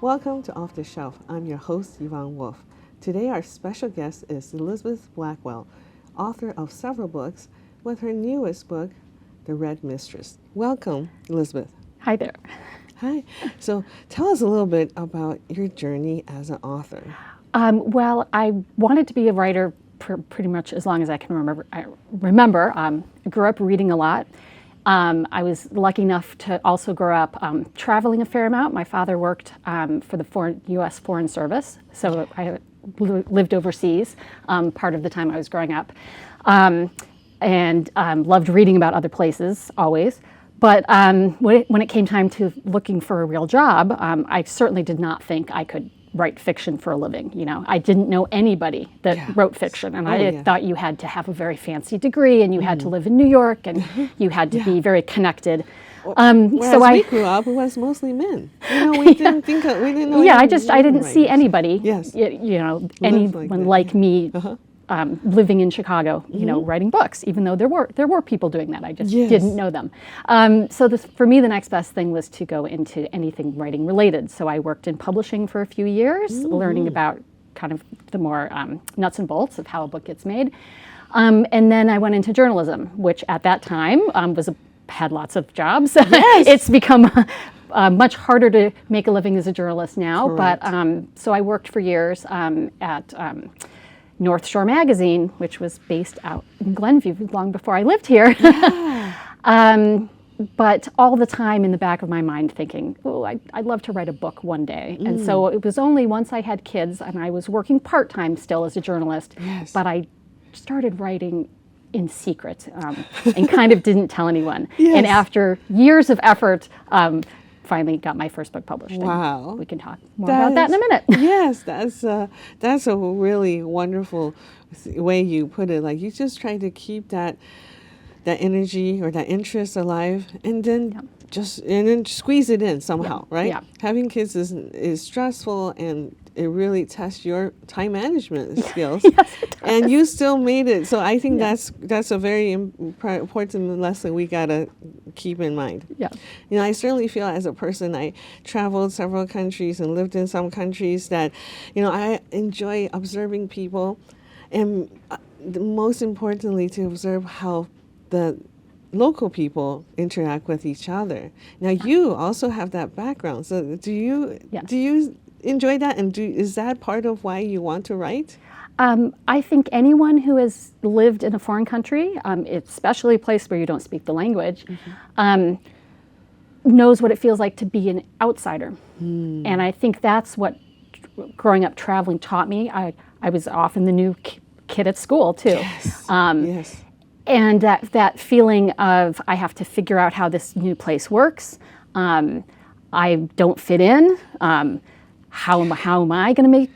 Welcome to Off the Shelf. I'm your host, Yvonne Wolf. Today our special guest is Elizabeth Blackwell, author of several books, with her newest book, The Red Mistress. Welcome, Elizabeth. Hi there. Hi. So tell us a little bit about your journey as an author. Well, I wanted to be a writer pretty much as long as I can remember. I grew up reading a lot. I was lucky enough to also grow up traveling a fair amount. My father worked for the U.S. Foreign Service, so I lived overseas part of the time I was growing up, and loved reading about other places always. But when it came time to looking for a real job, I certainly did not think I could write fiction for a living. You know, I didn't know anybody that wrote fiction, and I thought you had to have a very fancy degree, and you had to live in New York, and you had to be very connected. So we grew up, it was mostly men. You know, we didn't think we didn't know. Yeah, I didn't see anybody. Yes. You know, anyone like me. Living in Chicago, you know, writing books, even though there were people doing that, I just didn't know them. So for me, the next best thing was to go into anything writing related. So I worked in publishing for a few years, learning about kind of the more nuts and bolts of how a book gets made. And then I went into journalism, which at that time had lots of jobs. Yes. It's become much harder to make a living as a journalist now. Correct. But so I worked for years at North Shore Magazine, which was based out in Glenview long before I lived here. Yeah. But all the time in the back of my mind thinking, oh, I'd love to write a book one day. And so it was only once I had kids, and I was working part-time still as a journalist, but I started writing in secret and kind of didn't tell anyone. And after years of effort, finally got my first book published. Wow. And we can talk more about that in a minute. Yes, that's a really wonderful way you put it. Like, you just try to keep that energy or that interest alive, and then then squeeze it in somehow, right? Yeah. Having kids is stressful, and it really tests your time management skills. Yes, it does. And you still made it. So I think that's a very important lesson we gotta keep in mind. Yeah. You know, I certainly feel as a person, I traveled several countries and lived in some countries that, you know, I enjoy observing people, and most importantly, to observe how the local people interact with each other. Now, you also have that background. So do you enjoy that? And is that part of why you want to write? I think anyone who has lived in a foreign country, especially a place where you don't speak the language, knows what it feels like to be an outsider. And I think that's what growing up traveling taught me. I was often the new kid at school too. Yes. And that feeling of I have to figure out how this new place works. I don't fit in. How am I going to make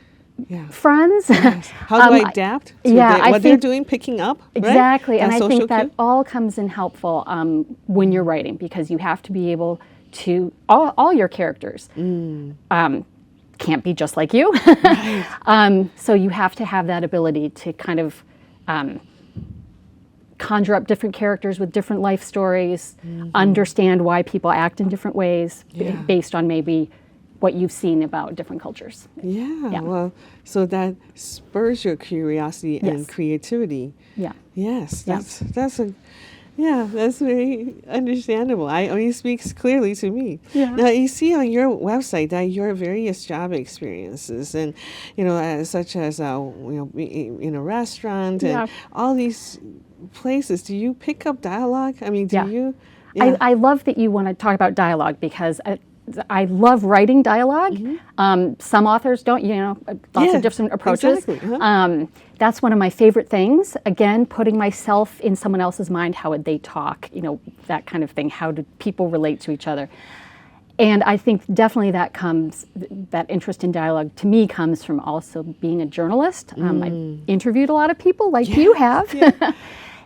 friends? Yes. How do I adapt to what they're doing, picking up? Exactly. Right? And I think that cue? all comes in helpful when you're writing, because you have to be able to, all your characters can't be just like you. Right. So you have to have that ability to kind of conjure up different characters with different life stories, understand why people act in different ways based on maybe what you've seen about different cultures. Yeah. Well, so that spurs your curiosity and creativity. Yeah. Yes, that's very understandable. It speaks clearly to me. Yeah. Now, you see on your website that your various job experiences, and you know, such as in a restaurant and all these places. Do you pick up dialogue? I mean, do you? Yeah. I love that you want to talk about dialogue, because I love writing dialogue. Some authors don't, lots of different approaches. Exactly. That's one of my favorite things. Again, putting myself in someone else's mind. How would they talk? That kind of thing. How do people relate to each other? And I think definitely that interest in dialogue to me comes from also being a journalist. I've interviewed a lot of people like you have. Yeah.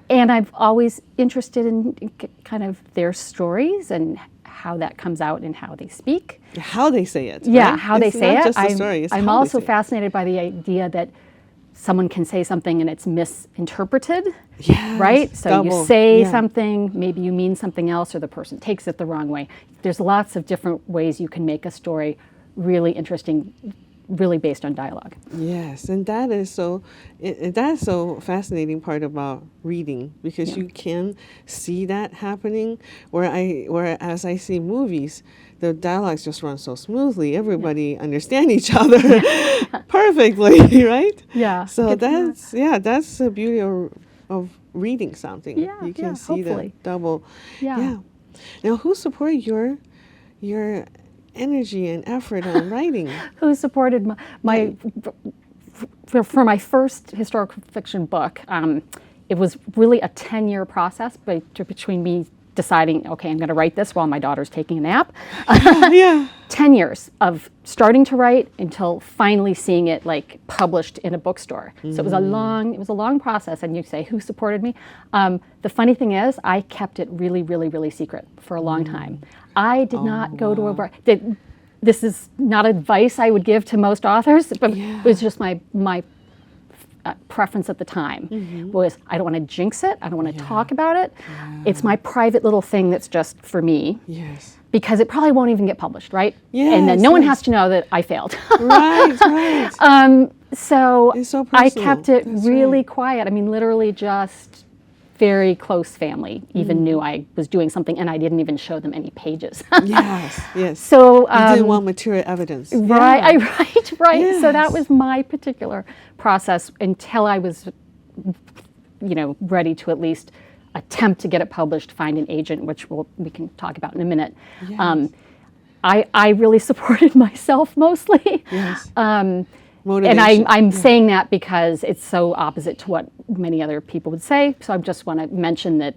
And I've always interested in kind of their stories and how that comes out in how they speak. How they say it. Yeah, right? how they say it. Just the story, I'm also fascinated by the idea that someone can say something and it's misinterpreted, right? So you say something, maybe you mean something else, or the person takes it the wrong way. There's lots of different ways you can make a story really interesting, really based on dialogue. Yes, and that is that's so fascinating part about reading, because Yeah. you can see that happening. Whereas I see movies, the dialogues just run so smoothly. Everybody understand each other perfectly, right? Yeah. So Get to that's the beauty of reading something. Yeah, You can yeah, see the hopefully. double. Yeah. Yeah. Now, who supported your energy and effort on writing? Who supported my for my first historical fiction book. It was really a 10-year process between me deciding, okay, I'm going to write this while my daughter's taking a nap. Yeah. 10 years of starting to write until finally seeing it like published in a bookstore. So it was a long process. And you say, who supported me? The funny thing is, I kept it really, really, really secret for a long time. I did not go to a this is not advice I would give to most authors, but it was just my preference at the time. Was I don't want to jinx it. I don't want to talk about it. It's my private little thing that's just for me. Yes. Because it probably won't even get published, right? Yes, and then no one has to know that I failed. Right, right. So It's so I personal. kept it That's really right. quiet. I mean, literally just very close family even knew I was doing something, and I didn't even show them any pages. Yes, yes. So You didn't want material evidence. right, Yeah. right. So that Yes. was my particular process until I was, ready to at least attempt to get it published, find an agent, which we can talk about in a minute. Yes. I really supported myself mostly. Yes. And Motivation. I'm saying that because it's so opposite to what many other people would say. So I just want to mention that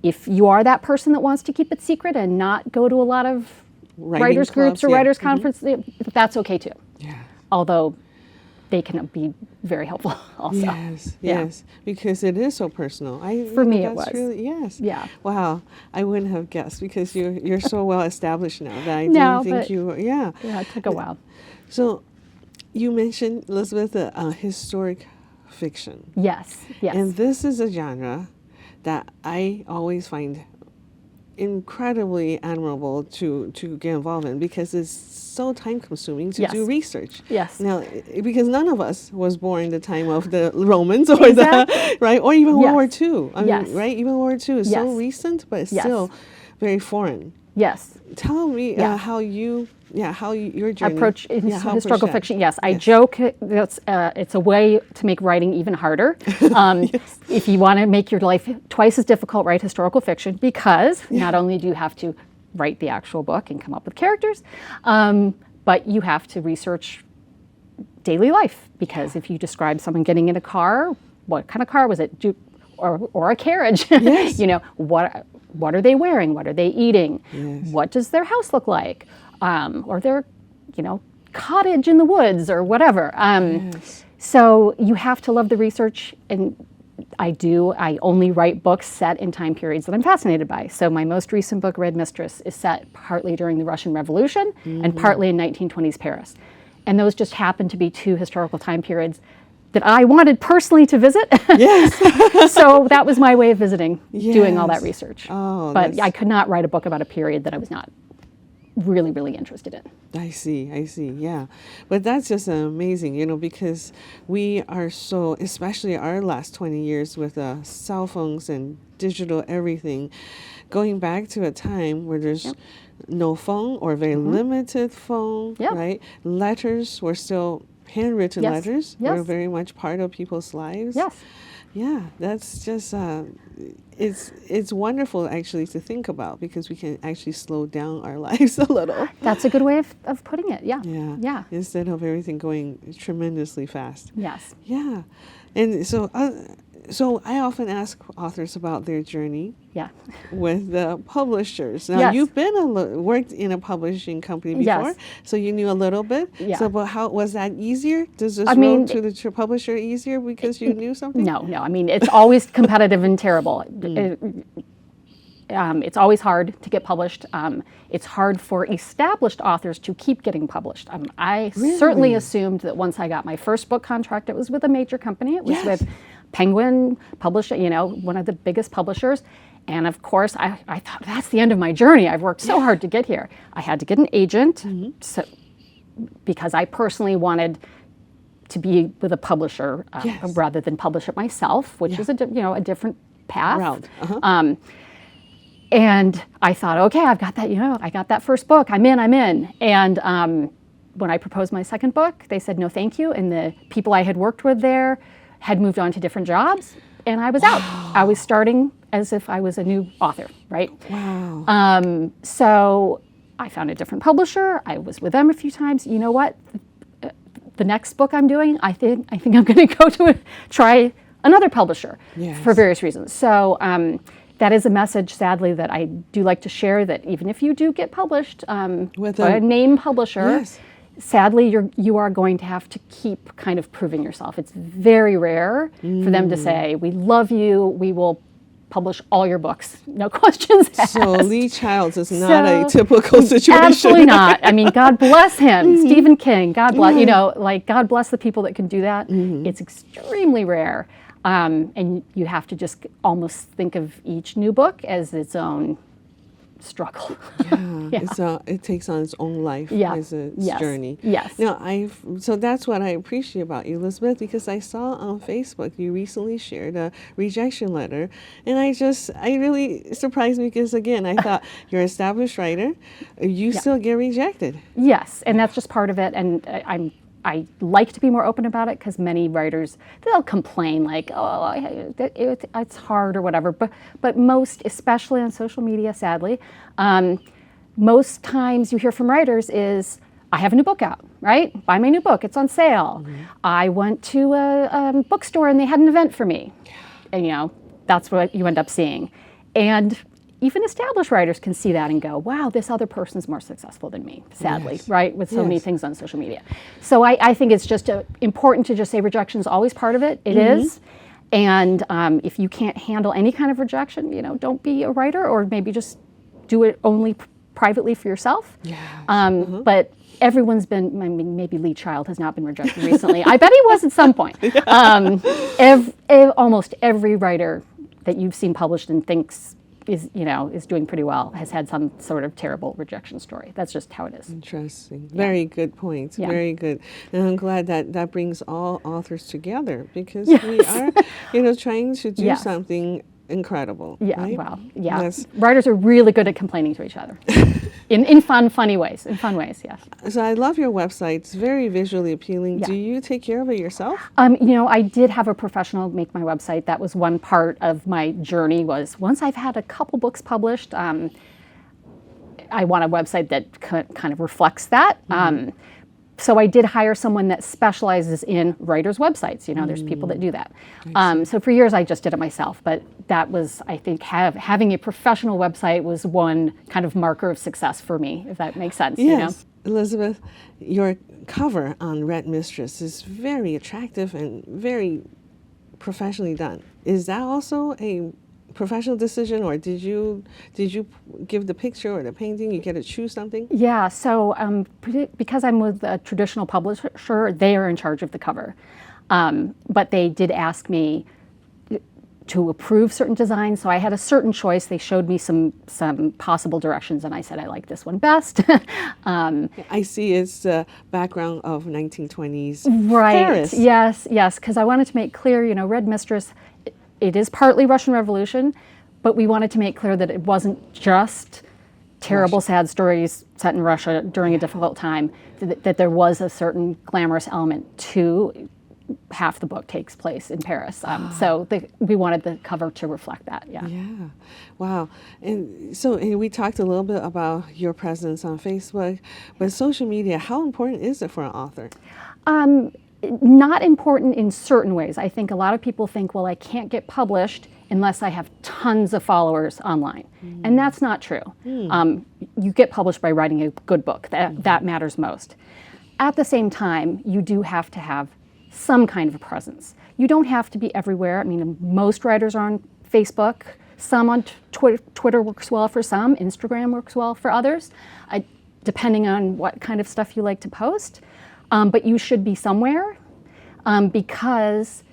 if you are that person that wants to keep it secret and not go to a lot of Writing writers groups clubs, or yeah. writers conferences, that's okay too. Yeah. Although they can be very helpful also. Yes, Yeah. yes, because it is so personal. For me, it that's was. Really, yes. Yeah. Wow, I wouldn't have guessed, because you're so well established now that I No, didn't think but- you were. Yeah. Yeah, it took a while. So, you mentioned, Elizabeth, historic fiction, Yes, yes. and this is a genre that I always find incredibly admirable to get involved in, because it's so time consuming to Yes. do research. Yes. Now, because none of us was born in the time of the Romans or Exactly. the right, or even Yes. World War II. I Yes. mean, right? Even World War II is so Yes. recent, but it's Yes. still very foreign. Yes. Tell me Yeah. how your journey Approach in how historical that. fiction. Yes, I Yes. joke that's it's a way to make writing even harder. If you want to make your life twice as difficult, write historical fiction, because not only do you have to write the actual book and come up with characters, but you have to research daily life. Because if you describe someone getting in a car, what kind of car was it? Or a carriage? Yes. What are they wearing? What are they eating? Yes. What does their house look like? Or their, cottage in the woods or whatever. Yes. So you have to love the research, and I do. I only write books set in time periods that I'm fascinated by. So my most recent book, Red Mistress, is set partly during the Russian Revolution and partly in 1920s Paris. And those just happen to be two historical time periods that I wanted personally to visit. Yes. So that was my way of visiting, doing all that Yes. research. Oh, but that's- I could not write a book about a period that I was not really, really interested in. I see, yeah. But that's just amazing, because we are so, especially our last 20 years with cell phones and digital everything, going back to a time where there's no phone or very limited phone, Yeah. right? Letters were still handwritten Yes. letters Yes. were very much part of people's lives. Yes. Yeah, that's just it's wonderful actually to think about, because we can actually slow down our lives a little. That's a good way of putting it. Yeah. Yeah. Yeah. Instead of everything going tremendously fast. Yes. Yeah. And so I often ask authors about their journey Yeah. with the publishers. Now, Yes. you've been worked in a publishing company before, Yes. so you knew a little bit. Yeah. So, but how was that easier? Does this I mean, road to the publisher easier because you knew something? No. I mean, it's always competitive and terrible. It's always hard to get published. It's hard for established authors to keep getting published. I certainly Really? assumed that once I got my first book contract, it was with a major company. It was Yes. with Penguin Publishing, one of the biggest publishers. And of course, I thought, that's the end of my journey. I've worked so hard to get here. I had to get an agent. So because I personally wanted to be with a publisher Yes. rather than publish it myself, which is a a different path. Route. Uh-huh. And I thought, okay, I've got that, I got that first book. I'm in. And when I proposed my second book, they said no, thank you. And the people I had worked with there had moved on to different jobs, and I was out. I was starting as if I was a new author, right? Wow. So I found a different publisher. I was with them a few times. You know what? The next book I'm doing, I think I'm going to go to try another publisher for various reasons. So that is a message, sadly, that I do like to share, that even if you do get published With by a name publisher, Yes. sadly, you are going to have to keep kind of proving yourself. It's very rare for them to say, we love you, we will publish all your books, no questions asked. So Lee Childs is not a typical situation. Absolutely not. I mean, God bless him. Stephen King, God bless, God bless the people that can do that. It's extremely rare. And you have to just almost think of each new book as its own struggle. It takes on its own life as its journey. Yes. Now, so that's what I appreciate about you, Elizabeth, because I saw on Facebook you recently shared a rejection letter, and I really surprised me because, again, I thought you're an established writer, you still get rejected. Yes, and that's just part of it, and I like to be more open about it, because many writers, they'll complain like, oh, it's hard or whatever. But most, especially on social media, sadly, most times you hear from writers is, I have a new book out, right? Buy my new book, it's on sale. I went to a bookstore and they had an event for me. And that's what you end up seeing. And even established writers can see that and go, wow, this other person's more successful than me, sadly, right? With so many things on social media. So I think it's just important to just say rejection is always part of it. It is. And if you can't handle any kind of rejection, don't be a writer, or maybe just do it only privately for yourself. But everyone's been, maybe Lee Child has not been rejected recently. I bet he was at some point. Almost every writer that you've seen published and thinks is doing pretty well has had some sort of terrible rejection story. That's just how it is. Interesting. Very good points. Very good. And I'm glad that brings all authors together, because we are, trying to do something incredible. Right? Wow. Writers are really good at complaining to each other in funny ways. In fun ways, yes. So I love your website. It's very visually appealing. Do you take care of it yourself? I did have a professional make my website. That was one part of my journey. Was once I've had a couple books published, I want a website that kind of reflects that. So I did hire someone that specializes in writers' websites. There's people that do that. So for years I just did it myself, but that was, I think, having a professional website was one kind of marker of success for me, if that makes sense. Yes. Elizabeth, your cover on Red Mistress is very attractive and very professionally done. Is that also a professional decision, or did you give the picture or the painting? You get to choose something? Yeah, so because I'm with a traditional publisher, they are in charge of the cover. But they did ask me to approve certain designs, so I had a certain choice. They showed me some possible directions, and I said I like this one best. I see it's the background of 1920s Paris. Paris. Yes, because I wanted to make clear, Red Mistress, it is partly Russian Revolution, but we wanted to make clear that it wasn't just terrible, sad stories set in Russia during a difficult time, that there was a certain glamorous element to half the book takes place in Paris. So we wanted the cover to reflect that, Yeah, wow. And so we talked a little bit about your presence on Facebook, but social media, how important is it for an author? Not important in certain ways. I think a lot of people think, well, I can't get published unless I have tons of followers online. And that's not true. You get published by writing a good book. That matters most. At the same time, you do have to have some kind of a presence. You don't have to be everywhere. I mean, most writers are on Facebook. Some on Twitter works well for some. Instagram works well for others, depending on what kind of stuff you like to post. But you should be somewhere because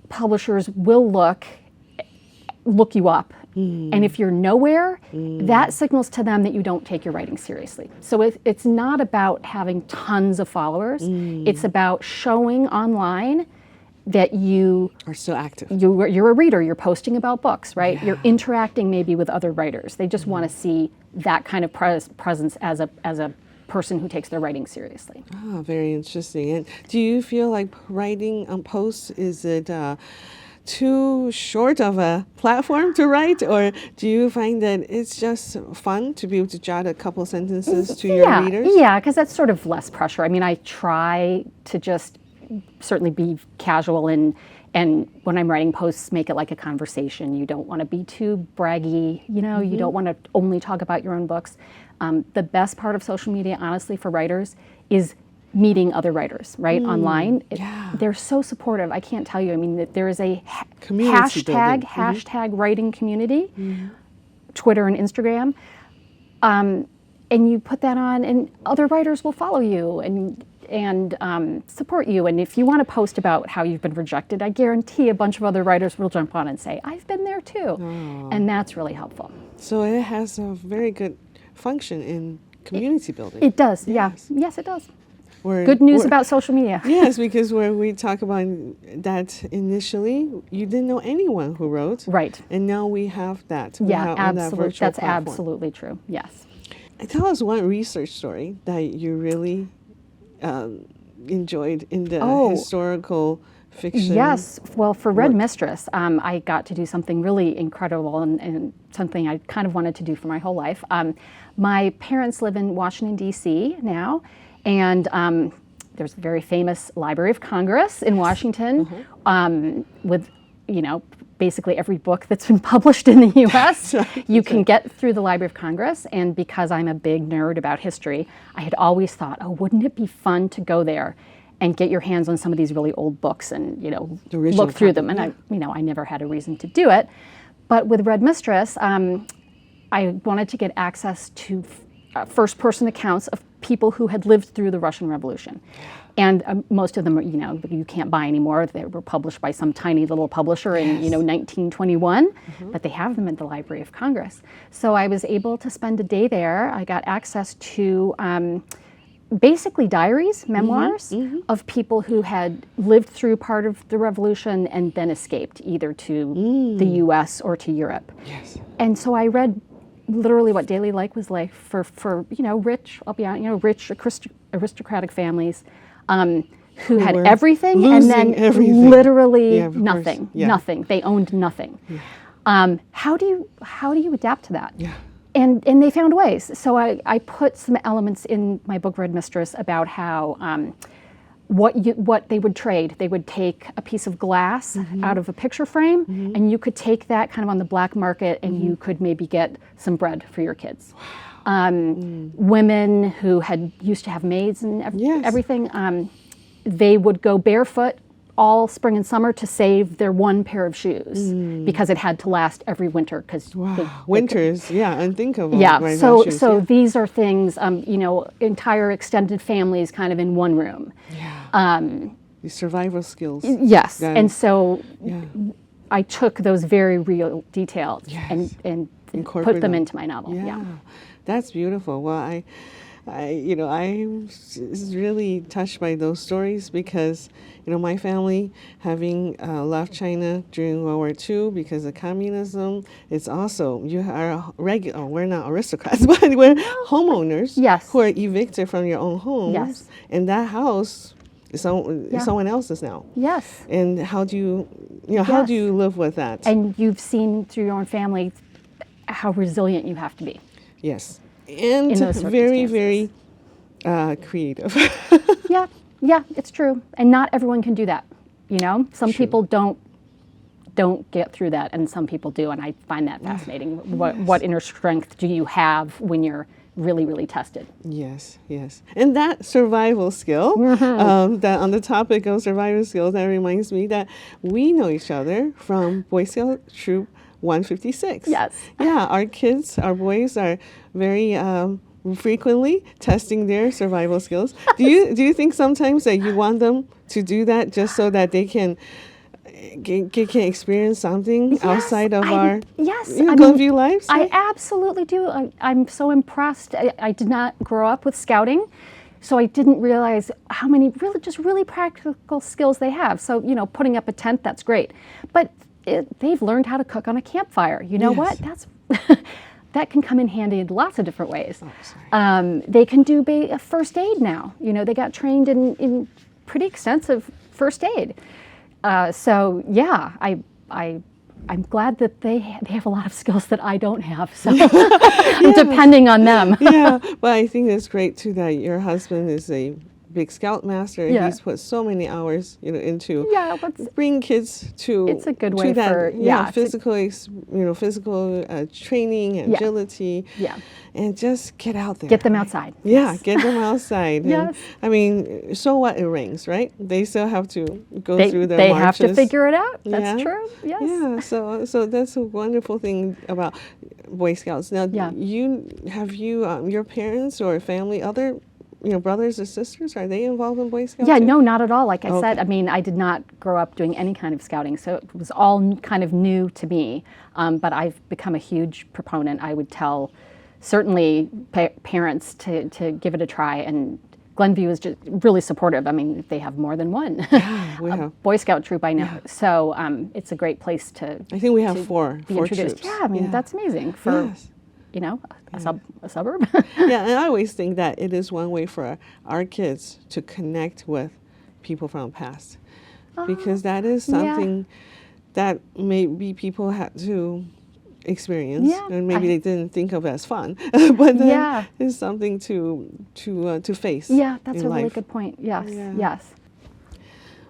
publishers will look you up And if you're nowhere, that signals to them that you don't take your writing seriously. So it's not about having tons of followers. It's about showing online that you Are so active. you're a reader. You're posting about books, right? You're interacting maybe with other writers. They just want to see that kind of presence as a person who takes their writing seriously. Ah, very interesting. And do you feel like writing on posts, is it too short of a platform to write, or do you find that it's just fun to be able to jot a couple sentences to your readers? Yeah, because that's sort of less pressure. I mean, I try to just certainly be casual and when I'm writing posts, make it like a conversation. You don't want to be too braggy, you don't want to only talk about your own books. The best part of social media, honestly, for writers is meeting other writers, right? Online. They're so supportive. I can't tell you. I mean, there is a Community building. hashtag writing community, Twitter and Instagram. And you put that on and other writers will follow you and support you. And if you want to post about how you've been rejected, I guarantee a bunch of other writers will jump on and say, I've been there too. And that's really helpful. So it has a very good function in community building. It does, yes, it does. Where- Good news where- about social media. Yes, because where we talk about that initially, you didn't know anyone who wrote. Right. And now we have that. We Yeah, have on that absolutely. virtual That's platform. absolutely true. Yes. Tell us one research story that you really enjoyed in the historical fiction. Yes. Well, for Red work. Mistress, I got to do something really incredible and something I kind of wanted to do for my whole life. My parents live in Washington, D.C. now, and there's a very famous Library of Congress in Washington with, basically every book that's been published in the U.S. You can get through the Library of Congress, and because I'm a big nerd about history, I had always thought, wouldn't it be fun to go there and get your hands on some of these really old books and, The original look through copy, them. And I never had a reason to do it. But with Red Mistress, I wanted to get access to first-person accounts of people who had lived through the Russian Revolution. And most of them, you can't buy anymore. They were published by some tiny little publisher in, 1921, but they have them at the Library of Congress. So I was able to spend a day there. I got access to basically diaries, memoirs of people who had lived through part of the revolution and then escaped either to the U.S. or to Europe. Yes. And so I read literally what daily life was like for rich, I'll be honest, rich aristocratic families who had everything and then everything. literally Yeah, of nothing, course. Yeah. nothing. They owned nothing. Yeah. How do you adapt to that? Yeah. And they found ways. So I put some elements in my book Red Mistress about how what they would trade. They would take a piece of glass out of a picture frame, and you could take that kind of on the black market, and you could maybe get some bread for your kids. Women who used to have maids and everything, they would go barefoot all spring and summer to save their one pair of shoes because it had to last every winter. Winters, unthinkable. Yeah, right, so shoes, so these are things, entire extended families kind of in one room. These survival skills. Yes, Then- and so I took those very real details and Incorporate put them them. into my novel. Yeah. That's beautiful. Well, I'm really touched by those stories because, my family having left China during World War II because of communism, it's also, you are we're not aristocrats, but we're homeowners who are evicted from your own homes. Yes. And that house is someone else's now. Yes. And how do you live with that? And you've seen through your own family how resilient you have to be. Yes. And in those very, circumstances. very creative. Yeah, it's true. And not everyone can do that. Some people don't get through that, and some people do. And I find that fascinating. What inner strength do you have when you're really, really tested? Yes. And that survival skill, that on the topic of survival skills, that reminds me that we know each other from Boy Scout Troop 156. Yes. Yeah, our boys are very frequently testing their survival skills. Do you think sometimes that you want them to do that just so that they can can experience something outside of our yes, Glenview lives. I Right? absolutely do. I'm so impressed. I did not grow up with scouting, so I didn't realize how many really practical skills they have. So, putting up a tent, that's great. But they've learned how to cook on a campfire. You know what? That's that can come in handy in lots of different ways. Oh, sorry. They can do first aid now. They got trained in pretty extensive first aid. So yeah, I'm glad that they have a lot of skills that I don't have. So I'm depending on them. Yeah, but I think it's great too that your husband is a big scout master. Yeah. He's put so many hours, into Yeah, bringing kids to it's a good to way that, for physical physical training and Yeah. agility. Yeah. And just get out there. Get them outside. Yeah, Yes. get them outside. And, Yes. I mean, so what? It rains, right? They still have to go through their They marches. have to figure it out. That's Yeah. true. Yes. Yeah, so that's a wonderful thing about Boy Scouts. Now, Yeah. your parents or family, other brothers or sisters, are they involved in Boy Scouts? Yeah, too? no, not at all. Like I said, Okay. I mean, I did not grow up doing any kind of scouting, so it was all kind of new to me. But I've become a huge proponent. I would tell certainly parents to give it a try, and Glenview is just really supportive. I mean, they have more than one We have. Boy Scout troop, I know. So it's a great place to I think we have to four be troops. introduced. Yeah, I mean, that's amazing for, Yes. a suburb. Yeah, and I always think that it is one way for our kids to connect with people from the past, because that is yeah. something that maybe people had to experience, Yeah, and maybe they didn't think of as fun, but then Yeah. it's something to face. Yeah, that's in a really life. good point. Yes, Yeah. yes.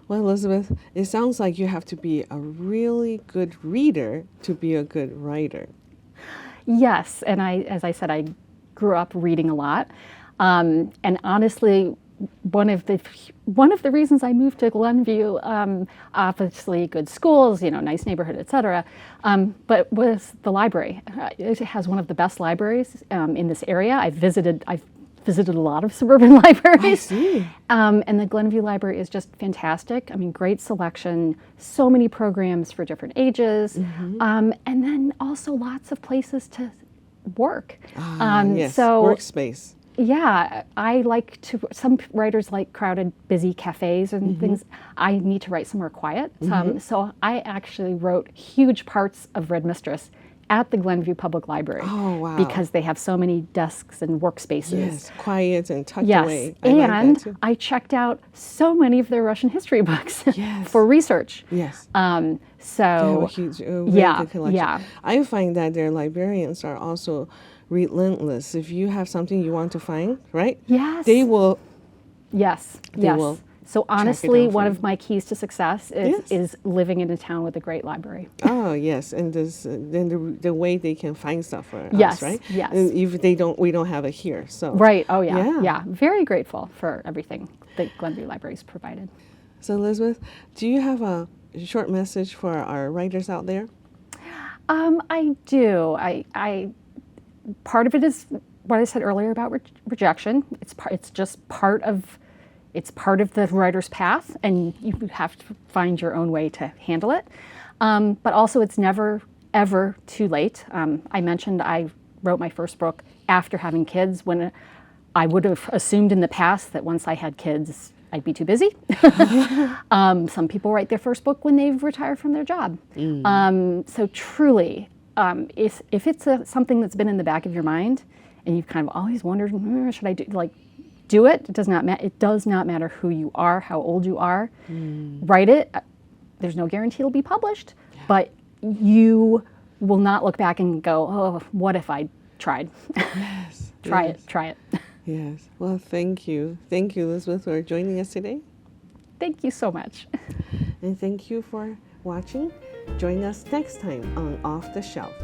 Well, Elizabeth, it sounds like you have to be a really good reader to be a good writer. Yes, and as I said, I grew up reading a lot, and honestly, one of the reasons I moved to Glenview, obviously good schools, nice neighborhood, etc., but was the library. It has one of the best libraries in this area. I've visited a lot of suburban libraries. I see. And the Glenview Library is just fantastic. I mean, great selection, so many programs for different ages, and then also lots of places to work. Yes, So workspace. yeah, some writers like crowded, busy cafes and things. I need to write somewhere quiet. So I actually wrote huge parts of Red Mistress at the Glenview Public Library. Oh, wow. Because they have so many desks and workspaces. Yes, quiet and tucked Yes, away. I like that and too. I checked out so many of their Russian history books Yes. for research. Yes. So They have a huge, very yeah, good collection. yeah. I find that their librarians are also relentless. If you have something you want to find, right? Yes. They will. Yes, They yes. will So track it honestly, down for one you. of my keys to success Yes. is living in a town with a great library. Oh yes, and then the way they can find stuff for Yes, us, right? yes. And if we don't have it here, so Right. Oh yeah. Yeah. Yeah. Very grateful for everything that Glenview Library's provided. So Elizabeth, do you have a short message for our writers out there? I do. I part of it is what I said earlier about rejection. It's just part of the writer's path, and you have to find your own way to handle it. But also, it's never ever too late. I mentioned I wrote my first book after having kids, when I would have assumed in the past that once I had kids, I'd be too busy. Some people write their first book when they've retired from their job. So truly, if it's something that's been in the back of your mind and you've kind of always wondered, should I do it? It does not matter who you are, how old you are. Write it. There's no guarantee it'll be published, but you will not look back and go, oh, what if I tried? Yes. Try yes. it. Try it. Yes. Well, thank you. Thank you, Elizabeth, for joining us today. Thank you so much. And thank you for watching. Join us next time on Off the Shelf.